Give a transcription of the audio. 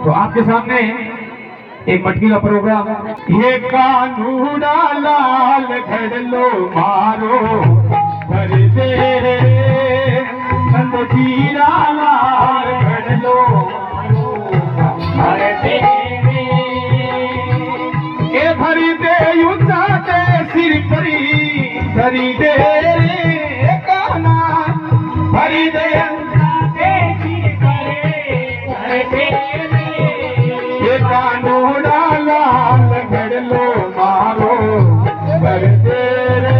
तो आपके सामने एक मटकी का प्रोग्राम। ये कानूड़ा लाल घड़लो मारो भर दे जीरा लाल घड़लो भर दे ये भरी दे युद्धा दे सिर परी भरी दे काना भरी दे कानूड़ा लाल घड़लो मारो भर दे रे